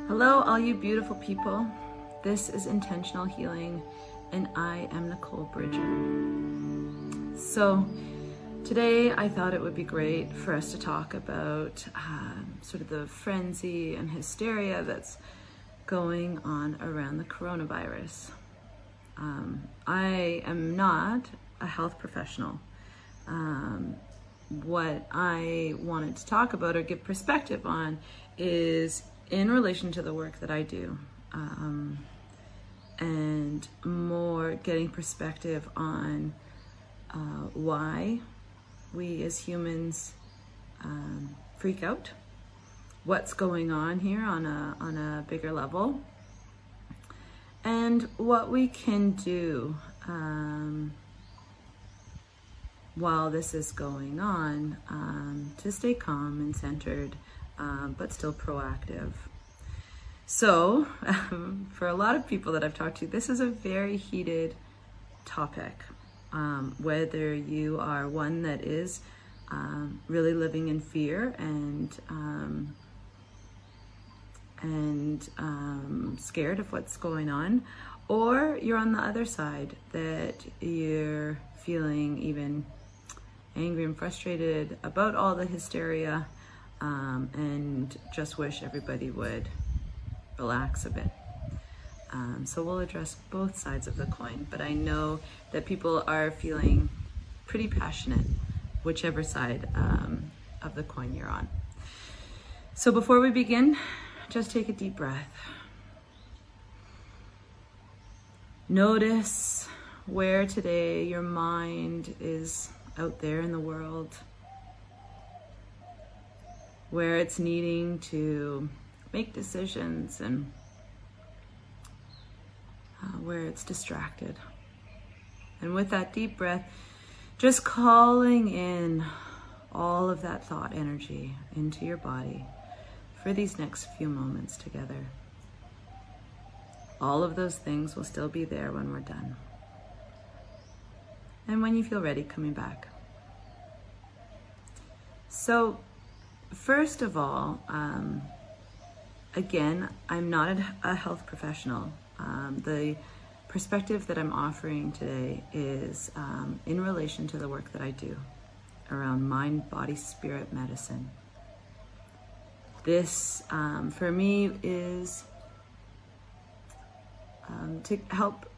Hello, all you beautiful people. This is Intentional Healing, and I am Nicole Bridger. So today I thought it would be great for us to talk about sort of the frenzy and hysteria that's going on around the coronavirus. I am not a health professional. What I wanted to talk about or give perspective on is in relation to the work that I do, and more getting perspective on why we as humans freak out, what's going on here on a bigger level, and what we can do while this is going on to stay calm and centered, but still proactive. So for a lot of people that I've talked to, this is a very heated topic. Whether you are one that is really living in fear and scared of what's going on, or you're on the other side, that you're feeling even angry and frustrated about all the hysteria, and just wish everybody would relax a bit. So we'll address both sides of the coin, but I know that people are feeling pretty passionate, whichever side of the coin you're on. So before we begin, just take a deep breath. Notice where today your mind is out there in the world, where it's needing to make decisions and where it's distracted. And with that deep breath, just calling in all of that thought energy into your body for these next few moments together. All of those things will still be there when we're done. And when you feel ready, coming back. So first of all, again, I'm not a health professional. The perspective that I'm offering today is in relation to the work that I do around mind, body, spirit medicine. This, for me, is to help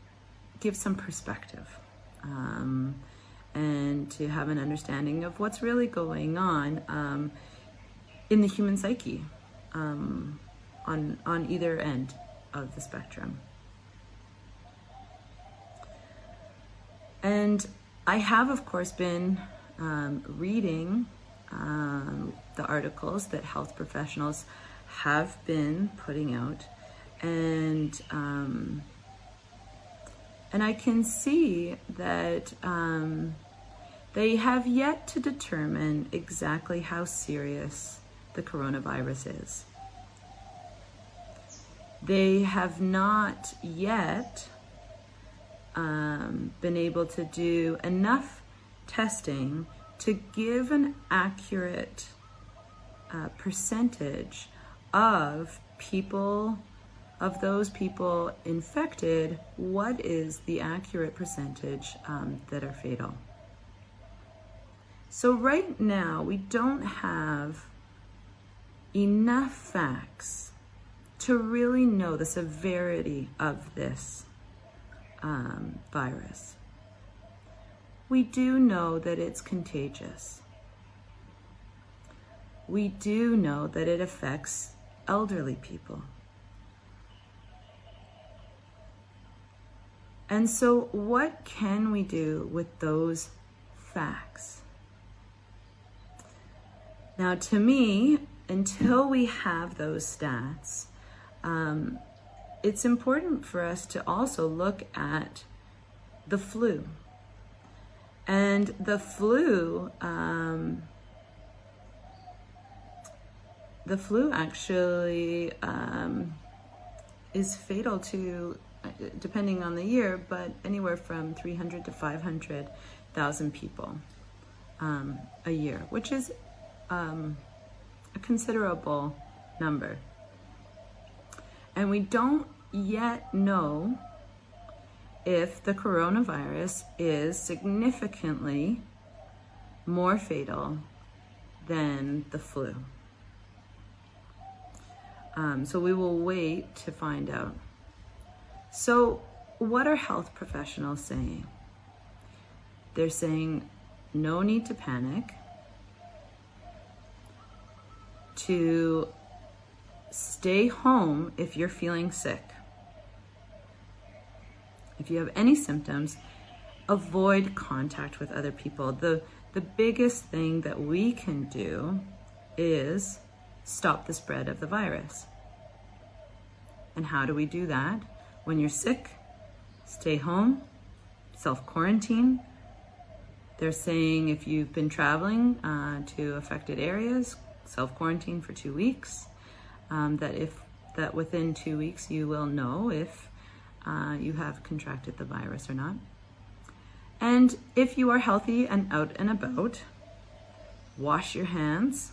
give some perspective and to have an understanding of what's really going on in the human psyche on either end of the spectrum. And I have, of course, been reading the articles that health professionals have been putting out, and I can see that they have yet to determine exactly how serious the coronavirus is. They have not yet been able to do enough testing to give an accurate percentage of those people infected. What is the accurate percentage that are fatal? So right now, we don't have enough facts to really know the severity of this virus. We do know that it's contagious. We do know that it affects elderly people. And so what can we do with those facts? Now, to me, until we have those stats, it's important for us to also look at the flu. And the flu actually is fatal to, depending on the year, but anywhere from 300 to 500,000 people a year, which is a considerable number. And we don't yet know if the coronavirus is significantly more fatal than the flu. So we will wait to find out. So what are health professionals saying? They're saying no need to panic, to stay home if you're feeling sick. If you have any symptoms, avoid contact with other people. The biggest thing that we can do is stop the spread of the virus. And how do we do that? When you're sick, stay home, self-quarantine. They're saying if you've been traveling to affected areas, self-quarantine for 2 weeks. That within 2 weeks you will know if you have contracted the virus or not. And if you are healthy and out and about, wash your hands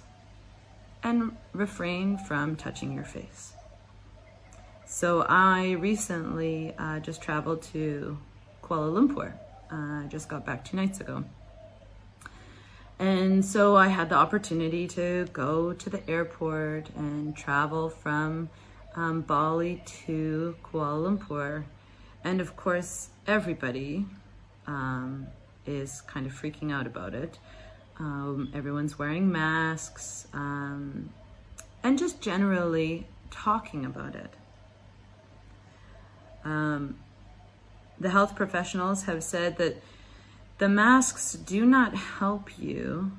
and refrain from touching your face. So I recently just traveled to Kuala Lumpur. I just got back 2 nights ago. And so I had the opportunity to go to the airport and travel from Bali to Kuala Lumpur. And of course, everybody is kind of freaking out about it. Everyone's wearing masks and just generally talking about it. The health professionals have said that the masks do not help you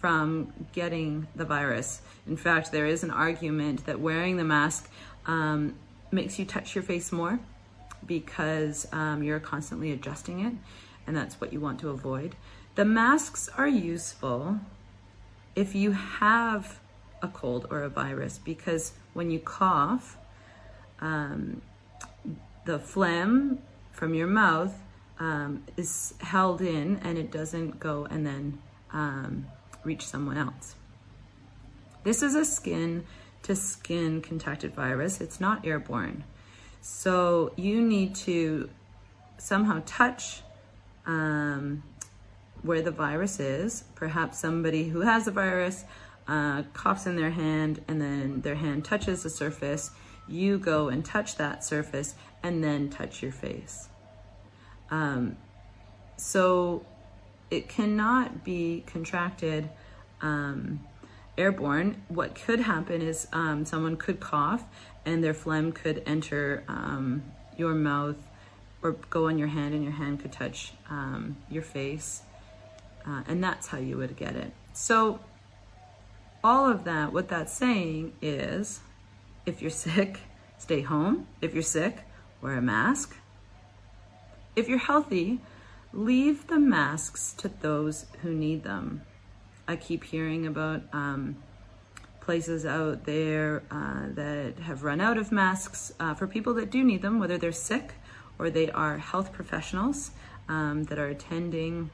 from getting the virus. In fact, there is an argument that wearing the mask makes you touch your face more because you're constantly adjusting it, and that's what you want to avoid. The masks are useful if you have a cold or a virus, because when you cough, the phlegm from your mouth is held in and it doesn't go and then reach someone else. This is a skin-to-skin contacted virus. It's not airborne. So you need to somehow touch where the virus is. Perhaps somebody who has the virus coughs in their hand and then their hand touches the surface. You go and touch that surface and then touch your face. So it cannot be contracted airborne. What could happen is someone could cough and their phlegm could enter your mouth or go on your hand, and your hand could touch your face. And that's how you would get it. So all of that, what that's saying is, if you're sick, stay home. If you're sick, wear a mask. If you're healthy, leave the masks to those who need them. I keep hearing about places out there that have run out of masks for people that do need them, whether they're sick or they are health professionals that are attending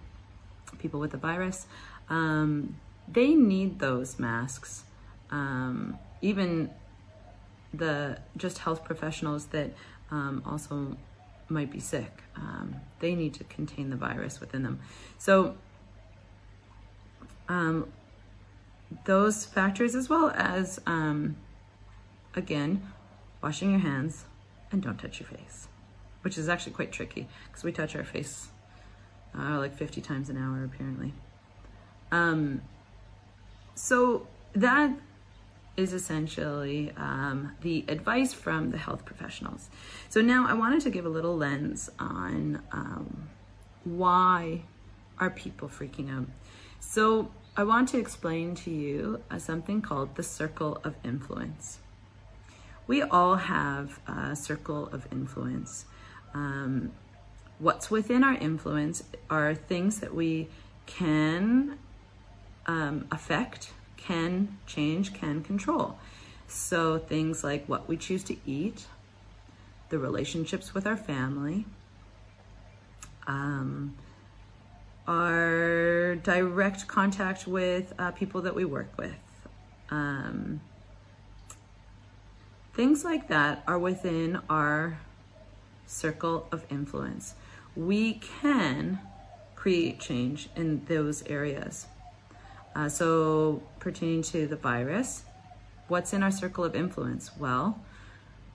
people with the virus. They need those masks. Even the just health professionals that also might be sick, they need to contain the virus within them. So those factors, as well as again, washing your hands and don't touch your face, which is actually quite tricky because we touch our face like 50 times an hour apparently. So that is essentially the advice from the health professionals. So now I wanted to give a little lens on why are people freaking out. So I want to explain to you something called the circle of influence. We all have a circle of influence. What's within our influence are things that we can affect, can change, can control. So things like what we choose to eat, the relationships with our family, our direct contact with people that we work with, Things like that are within our circle of influence. We can create change in those areas. So pertaining to the virus, what's in our circle of influence? Well,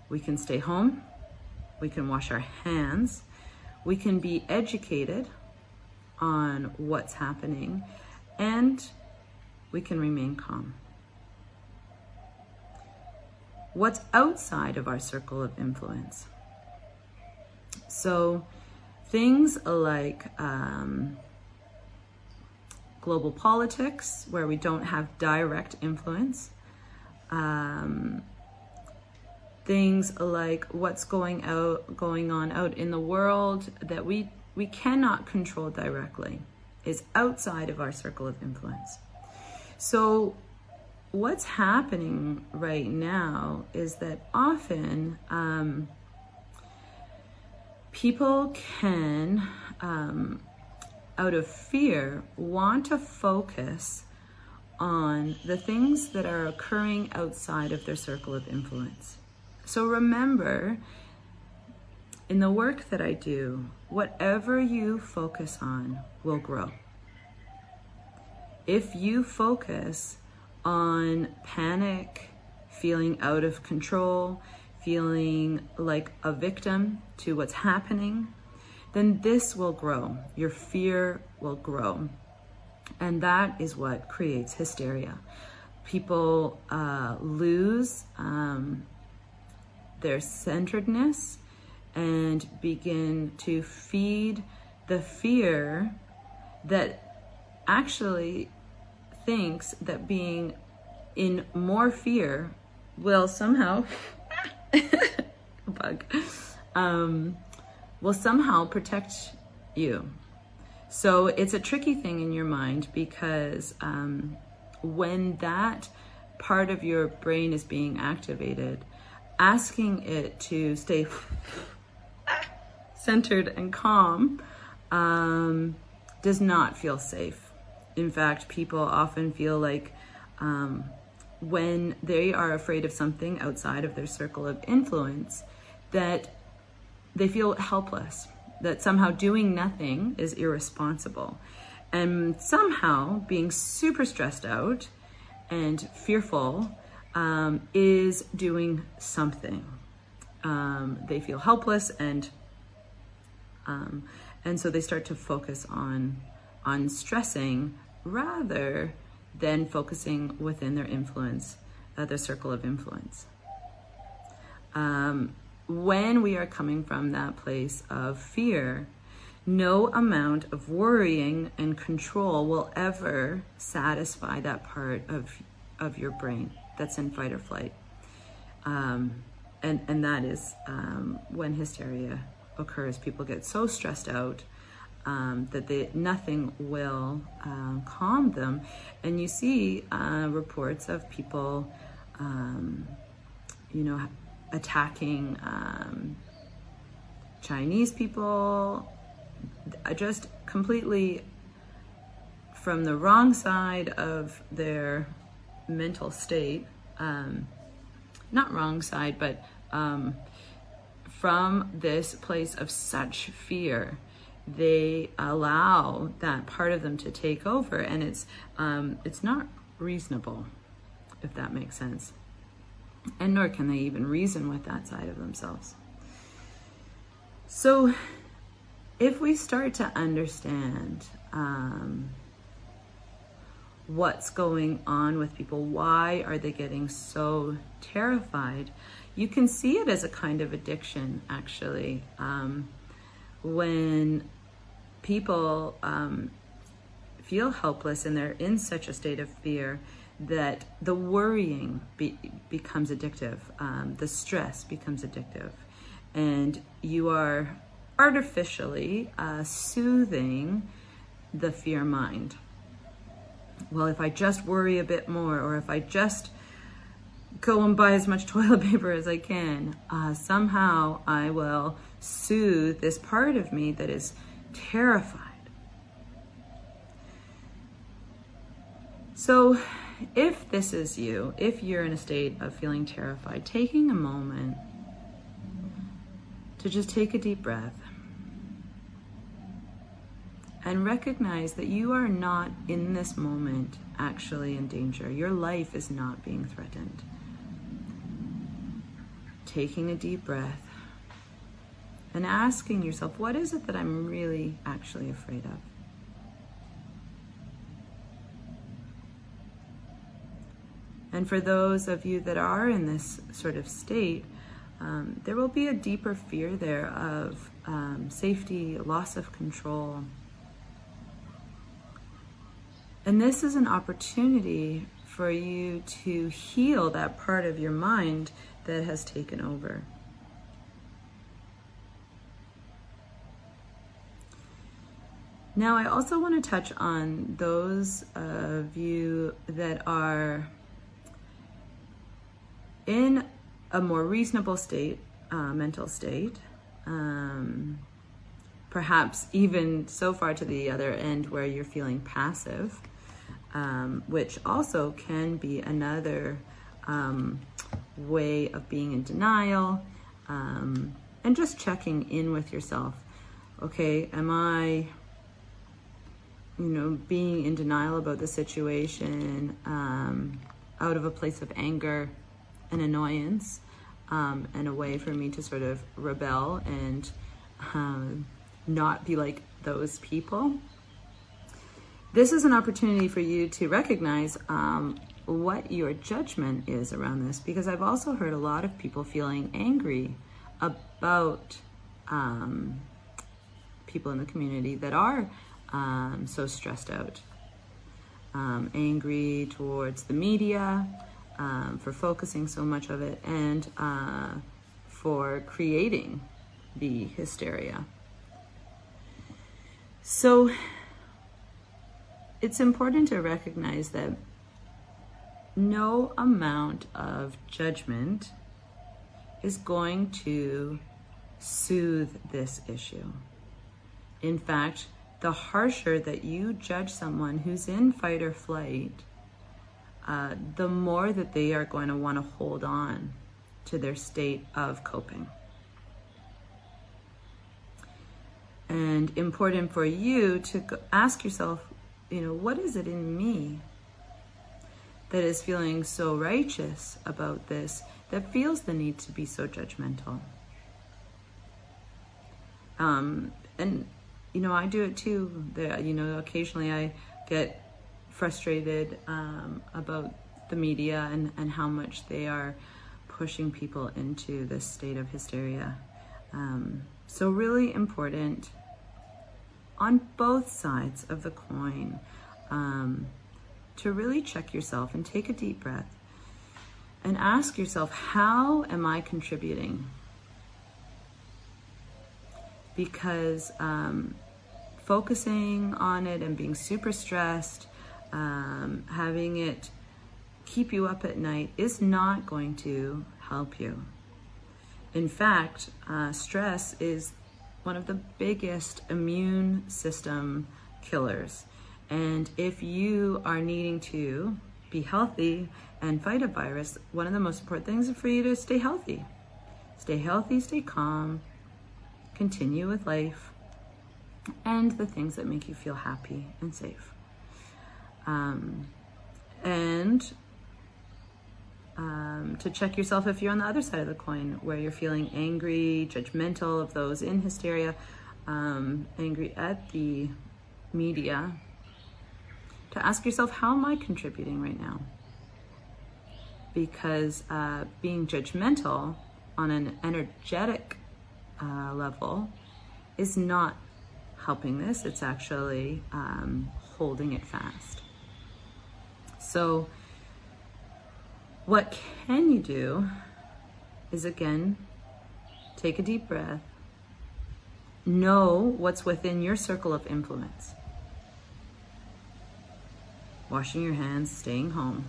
we can stay home, we can wash our hands, we can be educated on what's happening, and we can remain calm. What's outside of our circle of influence? So things like global politics, where we don't have direct influence. Things like what's going on out in the world that we cannot control directly is outside of our circle of influence. So what's happening right now is that often people can, out of fear, want to focus on the things that are occurring outside of their circle of influence. So remember, in the work that I do, whatever you focus on will grow. If you focus on panic, feeling out of control, feeling like a victim to what's happening, then this will grow. Your fear will grow. And that is what creates hysteria. People lose their centeredness and begin to feed the fear that actually thinks that being in more fear will somehow will somehow protect you. So it's a tricky thing in your mind, because when that part of your brain is being activated, asking it to stay centered and calm does not feel safe. In fact, people often feel like when they are afraid of something outside of their circle of influence, that they feel helpless, that somehow doing nothing is irresponsible. And somehow being super stressed out and fearful is doing something. They feel helpless, and so they start to focus on stressing rather than focusing within their influence, their circle of influence. When we are coming from that place of fear, no amount of worrying and control will ever satisfy that part of your brain that's in fight or flight. And that is when hysteria occurs. People get so stressed out that nothing will calm them. And you see reports of people, attacking Chinese people, just completely from the wrong side of their mental state. Not wrong side, but from this place of such fear, they allow that part of them to take over, and it's not reasonable, if that makes sense. And nor can they even reason with that side of themselves. So if we start to understand what's going on with people, why are they getting so terrified, you can see it as a kind of addiction, actually. When people feel helpless and they're in such a state of fear, that the worrying becomes addictive, the stress becomes addictive, and you are artificially soothing the fear mind. Well, if I just worry a bit more, or if I just go and buy as much toilet paper as I can, somehow I will soothe this part of me that is terrified. So if this is you, if you're in a state of feeling terrified, taking a moment to just take a deep breath and recognize that you are not in this moment actually in danger. Your life is not being threatened. Taking a deep breath and asking yourself, what is it that I'm really actually afraid of? And for those of you that are in this sort of state, there will be a deeper fear there of safety, loss of control. And this is an opportunity for you to heal that part of your mind that has taken over. Now, I also want to touch on those of you that are in a more reasonable state, mental state, perhaps even so far to the other end where you're feeling passive, which also can be another way of being in denial, and just checking in with yourself. Okay, am I, being in denial about the situation out of a place of anger and annoyance, and a way for me to sort of rebel and not be like those people? This is an opportunity for you to recognize what your judgment is around this, because I've also heard a lot of people feeling angry about people in the community that are so stressed out, angry towards the media for focusing so much of it, and for creating the hysteria. So it's important to recognize that no amount of judgment is going to soothe this issue. In fact, the harsher that you judge someone who's in fight or flight, the more that they are going to want to hold on to their state of coping. And important for you to ask yourself, what is it in me that is feeling so righteous about this, that feels the need to be so judgmental? And I do it too. Occasionally I get frustrated about the media and how much they are pushing people into this state of hysteria. So really important on both sides of the coin to really check yourself and take a deep breath and ask yourself, how am I contributing? Because focusing on it and being super stressed, having it keep you up at night is not going to help you. In fact, stress is one of the biggest immune system killers. And if you are needing to be healthy and fight a virus, one of the most important things is for you to stay healthy. Stay healthy, stay calm, continue with life, and the things that make you feel happy and safe. To check yourself if you're on the other side of the coin, where you're feeling angry, judgmental of those in hysteria, angry at the media, to ask yourself, how am I contributing right now? Because being judgmental on an energetic level is not helping this. It's actually holding it fast. So what can you do is, again, take a deep breath, know what's within your circle of influence. Washing your hands, staying home.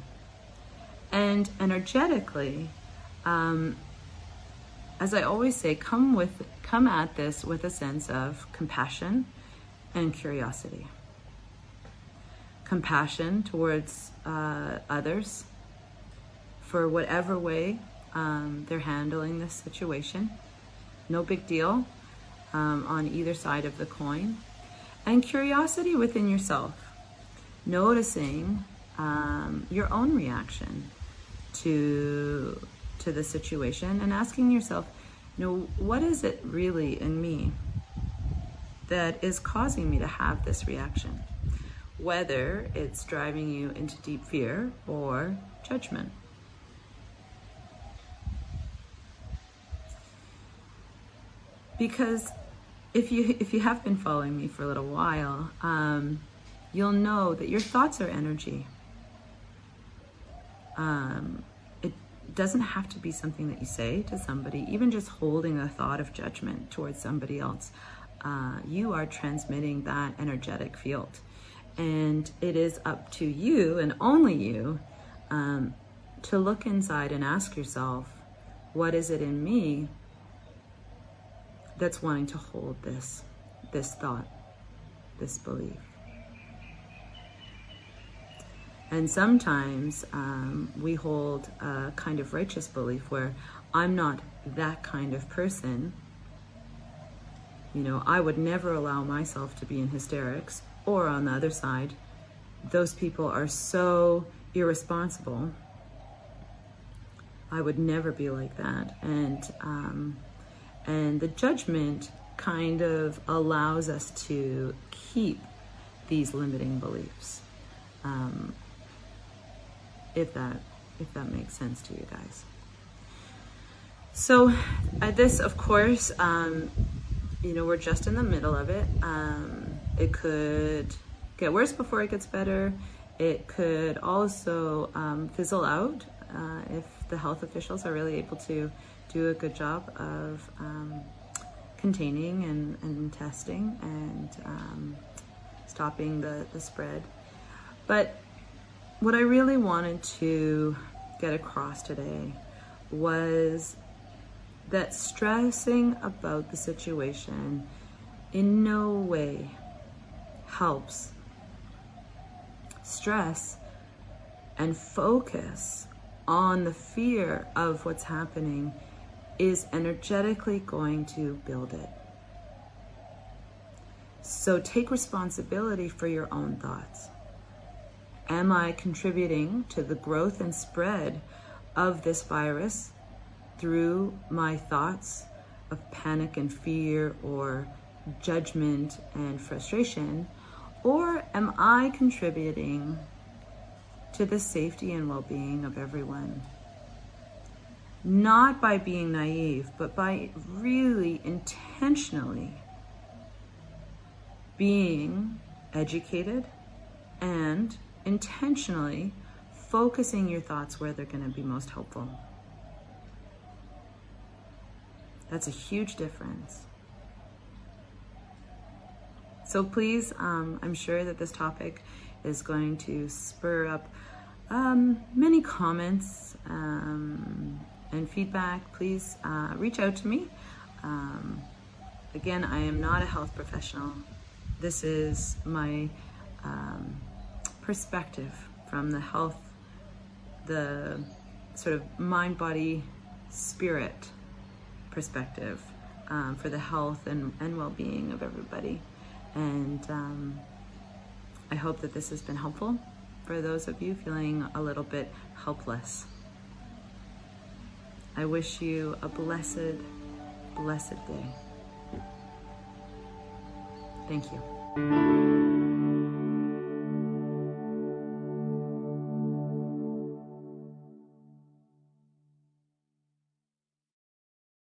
And energetically, as I always say, come at this with a sense of compassion and curiosity. compassion towards others for whatever way they're handling this situation. No big deal on either side of the coin. And curiosity within yourself, noticing your own reaction to the situation and asking yourself, what is it really in me that is causing me to have this reaction? Whether it's driving you into deep fear or judgment. Because if you have been following me for a little while, you'll know that your thoughts are energy. It doesn't have to be something that you say to somebody. Even just holding a thought of judgment towards somebody else, you are transmitting that energetic field. And it is up to you, and only you, to look inside and ask yourself, what is it in me that's wanting to hold this thought, this belief? And sometimes we hold a kind of righteous belief where I'm not that kind of person. I would never allow myself to be in hysterics. Or on the other side, those people are so irresponsible. I would never be like that. And the judgment kind of allows us to keep these limiting beliefs. If that makes sense to you guys. So this, of course, we're just in the middle of it. It could get worse before it gets better. It could also fizzle out if the health officials are really able to do a good job of containing and testing and stopping the spread. But what I really wanted to get across today was that stressing about the situation in no way helps. Stress and focus on the fear of what's happening is energetically going to build it. So take responsibility for your own thoughts. Am I contributing to the growth and spread of this virus through my thoughts of panic and fear or judgment and frustration? Or am I contributing to the safety and well-being of everyone? Not by being naive, but by really intentionally being educated and intentionally focusing your thoughts where they're going to be most helpful. That's a huge difference. So please, I'm sure that this topic is going to spur up many comments and feedback. Please reach out to me. Again, I am not a health professional. This is my perspective from the sort of mind, body, spirit perspective for the health and well-being of everybody. And I hope that this has been helpful for those of you feeling a little bit helpless. I wish you a blessed, blessed day. Thank you.